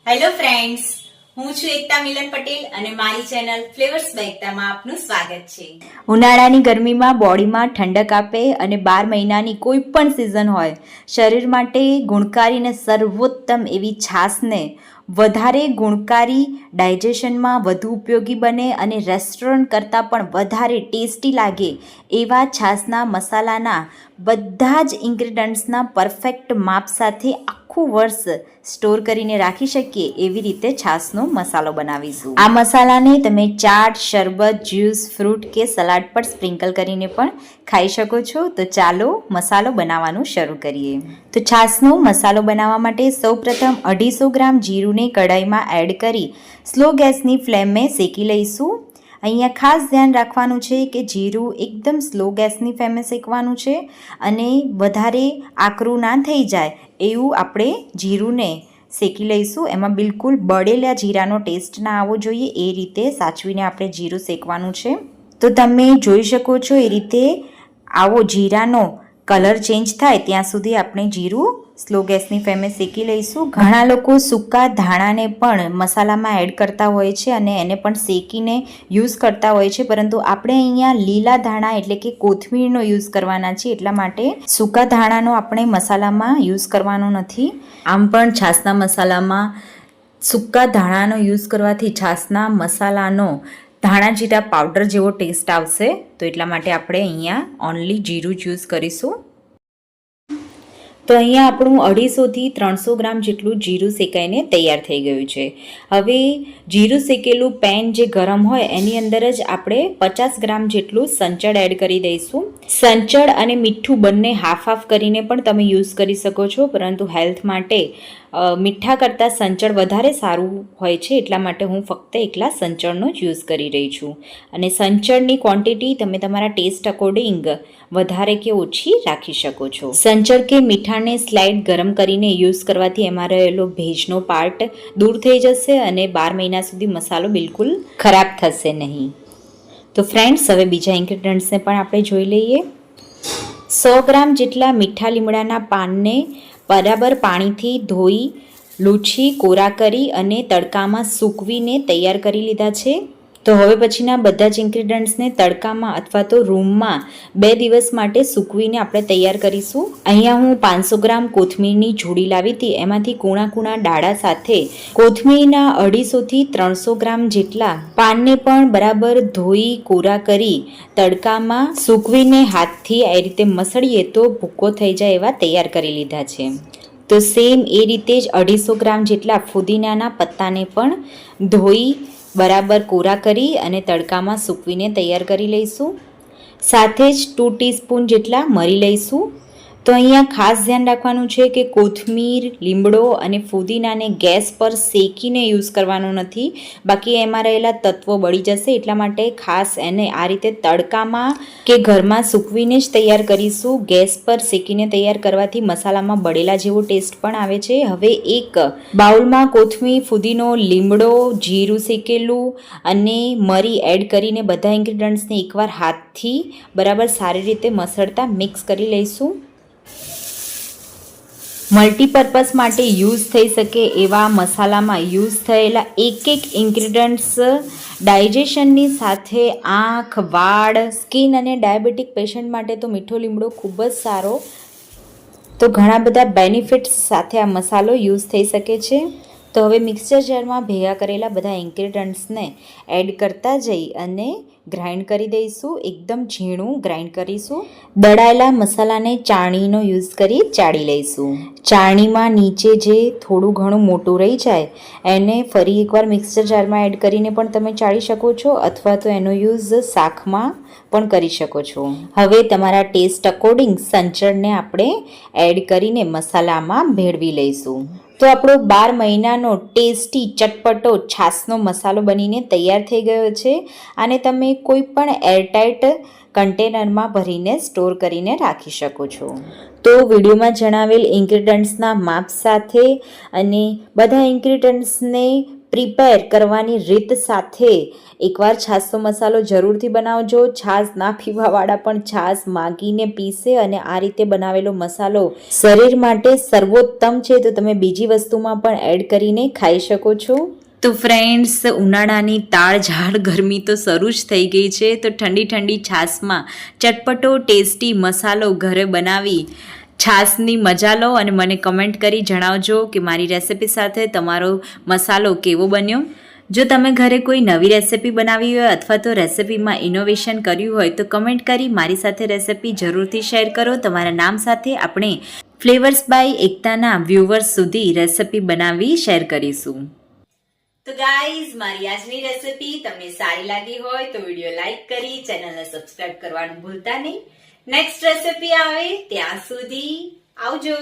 Hello friends, હું છું એકતા મિલન પટેલ અને મારી ચેનલ ફ્લેવર્સ બાય એકતામાં આપનું સ્વાગત છે. ઉનાળાની ગરમીમાં બોડીમાં ઠંડક આપે અને 12 મહિનાની કોઈ પણ સિઝન હોય, શરીર માટે ગુણકારી અને સર્વોત્તમ એવી છાશને વધારે ગુણકારી, ડાયજેશનમાં વધુ ઉપયોગી બને અને રેસ્ટોરન્ટ કરતાં પણ વધારે ટેસ્ટી લાગે એવા છાશના મસાલાના બધા જ ઇન્ગ્રીડિયન્ટ્સના પરફેક્ટ માપ સાથે આખું વર્ષ સ્ટોર કરીને રાખી શકીએ એવી રીતે છાશનો મસાલો બનાવીશું. આ મસાલાને તમે ચાટ, શરબત, જ્યુસ, ફ્રૂટ કે સલાડ પર સ્પ્રિંકલ કરીને પણ ખાઈ શકો છો. તો ચાલો મસાલો બનાવવાનું શરૂ કરીએ. તો છાશનો મસાલો બનાવવા માટે સૌપ્રથમ 250 ગ્રામ જીરુંને કઢાઈમાં એડ કરી સ્લો ગેસની ફ્લેમે શેકી લઈશું. અહીંયા ખાસ ધ્યાન રાખવાનું છે કે જીરું એકદમ સ્લો ગેસની ફ્લેમે શેકવાનું છે અને વધારે આકરું ના થઈ જાય એવું આપણે જીરુંને શેકી લઈશું. એમાં બિલકુલ બળેલા જીરાનો ટેસ્ટ ના આવવો જોઈએ એ રીતે સાચવીને આપણે જીરું શેકવાનું છે. તો તમે જોઈ શકો છો એ રીતે આવો જીરાનો કલર ચેન્જ થાય ત્યાં સુધી આપણે જીરું સ્લો ગેસની ફ્લેમે શેકી લઈશું. ઘણા લોકો સૂકા ધાણાને પણ મસાલામાં એડ કરતા હોય છે અને એને પણ શેકીને યુઝ કરતા હોય છે, પરંતુ આપણે અહીંયા લીલા ધાણા એટલે કે કોથમીરનો યુઝ કરવાના છે, એટલા માટે સૂકા ધાણાનો આપણે મસાલામાં યુઝ કરવાનો નથી. આમ પણ છાશના મસાલામાં સૂકા ધાણાનો યુઝ કરવાથી છાશના મસાલાનો ધાણા જીરા પાવડર જેવો ટેસ્ટ આવશે, તો એટલા માટે આપણે અહીંયા ઓનલી જીરું જ યુઝ કરીશું. તો અહીંયા આપણું 250 થી 300 ગ્રામ જેટલું જીરું શેકાઈને તૈયાર થઈ ગયું છે. હવે જીરું શેકેલું પેન જે ગરમ હોય એની અંદર જ આપણે 50 ગ્રામ જેટલું સંચળ એડ કરી દઈશું. સંચળ અને મીઠું બંને હાફ કરીને પણ તમે યુઝ કરી શકો છો, પરંતુ હેલ્થ માટે મીઠા કરતાં સંચળ વધારે સારું હોય છે, એટલા માટે હું ફક્ત એકલા સંચળનો જ યુઝ કરી રહી છું. અને સંચળની ક્વોન્ટિટી તમે તમારા ટેસ્ટ અકોર્ડિંગ વધારે કે ઓછી રાખી શકો છો. સંચળ કે મીઠાને સ્લાઇડ ગરમ કરીને યુઝ કરવાથી એમાં રહેલો ભેજનો પાર્ટ દૂર થઈ જશે અને 12 મહિના સુધી મસાલો બિલકુલ ખરાબ થશે નહીં. તો ફ્રેન્ડ્સ, હવે બીજા ઇન્ગ્રીડિયન્ટ્સને પણ આપણે જોઈ લઈએ. 100 ગ્રામ જેટલા મીઠા લીમડાના પાનને બરાબર પાણીથી ધોઈ, લૂછી, કોરા કરી અને તડકામાં સૂકવીને તૈયાર કરી લીધા છે. તો હવે પછીના બધા જ ઇન્ગ્રીડિયન્ટ્સને તડકામાં અથવા તો રૂમમાં 2 દિવસ માટે સૂકવીને આપણે તૈયાર કરીશું. અહીંયા હું 500 ગ્રામ કોથમીરની જોડી લાવી હતી, એમાંથી કૂણા ડાળા સાથે કોથમીરના 250 થી 300 ગ્રામ જેટલા પાનને પણ બરાબર ધોઈ, કોરા કરી તડકામાં સૂકવીને હાથથી આ રીતે મસળીએ તો ભૂકો થઈ જાય એવા તૈયાર કરી લીધા છે. તો સેમ એ રીતે જ 250 ગ્રામ જેટલા ફુદીનાના પત્તાને પણ ધોઈ બરાબર કોરા કરી અને તડકામાં સૂકવીને તૈયાર કરી લઈશું. સાથે જ 2 ટીસ્પૂન જેટલા મરી લઈશું. તો અહીંયા ખાસ ધ્યાન રાખવાનું છે કે કોથમીર, લીમડો અને ફુદીનાને ગેસ પર શેકીને યુઝ કરવાનો નથી, બાકી એમાં રહેલા તત્વો બળી જશે, એટલા માટે ખાસ એને આ રીતે તડકામાં કે ઘરમાં સૂકવીને જ તૈયાર કરીશું. ગેસ પર શેકીને તૈયાર કરવાથી મસાલામાં બળેલા જેવો ટેસ્ટ પણ આવે છે. હવે એક બાઉલમાં કોથમીર, ફુદીનો, લીમડો, જીરું શેકેલું અને મરી એડ કરીને બધા ઇન્ગ્રીડિયન્ટ્સને એકવાર હાથથી બરાબર સારી રીતે મસળતા મિક્સ કરી લઈશું. મલ્ટીપર્પઝ માટે યુઝ થઈ શકે એવા મસાલામાં યુઝ થયેલા એક ઇન્ગ્રીડિયન્ટ્સ ડાયજેશનની સાથે આંખ, વાળ, સ્કિન અને ડાયાબિટીક પેશન્ટ માટે તો મીઠો લીમડો ખૂબ જ સારો. તો ઘણા બધા બેનિફિટ્સ સાથે આ મસાલો યુઝ થઈ શકે છે. તો હવે મિક્સર જારમાં ભેગા કરેલા બધા ઇન્ગ્રીડિયન્ટ્સને એડ કરતા જઈ અને ગ્રાઇન્ડ કરી દઈશું. એકદમ ઝીણું ગ્રાઇન્ડ કરીશું. દળાયેલા મસાલાને ચાળણીનો યુઝ કરી ચાળી લઈશું. ચાળણીમાં નીચે જે થોડું ઘણું મોટું રહી જાય એને ફરી એકવાર મિક્સર જારમાં એડ કરીને પણ તમે ચાળી શકો છો, અથવા તો એનો યુઝ શાકમાં પણ કરી શકો છો. હવે તમારા ટેસ્ટ અકોર્ડિંગ સંચળને આપણે એડ કરીને મસાલામાં ભેળવી લઈશું. તો આપણો 12 મહિનાનો ટેસ્ટી ચટપટો છાશનો મસાલો બનીને તૈયાર થઈ ગયો છે. આને તમે કોઈ પણ એરટાઇટ કન્ટેનરમાં ભરીને સ્ટોર કરીને રાખી શકો છો. તો વિડીયોમાં જણાવેલ ઇન્ગ્રીડિયન્ટ્સના માપ સાથે અને બધા ઇન્ગ્રીડિયન્ટ્સને પ્રિપેર કરવાની રીત સાથે એકવાર છાશનો મસાલો જરૂરથી બનાવજો. છાશ ના પીવાવાળા પણ છાશ માગીને પીશે અને આ રીતે બનાવેલો મસાલો શરીર માટે સર્વોત્તમ છે, તો તમે બીજી વસ્તુમાં પણ એડ કરીને ખાઈ શકો છો. તો ફ્રેન્ડ્સ, ઉનાળાની તાળઝાળ ગરમી તો શરૂ જ થઈ ગઈ છે, તો ઠંડી ઠંડી છાશમાં ચટપટો ટેસ્ટી મસાલો ઘરે બનાવી છાશની મજા લો અને મને કમેન્ટ કરી જણાવજો કે મારી રેસિપી સાથે તમારો મસાલો કેવો બન્યો. જો તમે ઘરે કોઈ નવી રેસિપી બનાવી હોય અથવા તો રેસિપીમાં ઇનોવેશન કર્યું હોય તો કમેન્ટ કરી મારી સાથે રેસિપી જરૂરથી શેર કરો. તમારા નામ સાથે આપણે ફ્લેવર્સ બાય એકતાના વ્યુઅર્સ સુધી રેસિપી બનાવી શેર કરીશું. તો ગાઈઝ, મારી આજની રેસિપી તમને સારી લાગી હોય તો વિડીયો લાઈક કરી ચેનલને સબસ્ક્રાઇબ કરવાનું ભૂલતા નહીં. નેક્સ્ટ રેસિપી આવે ત્યાં સુધી આવજો.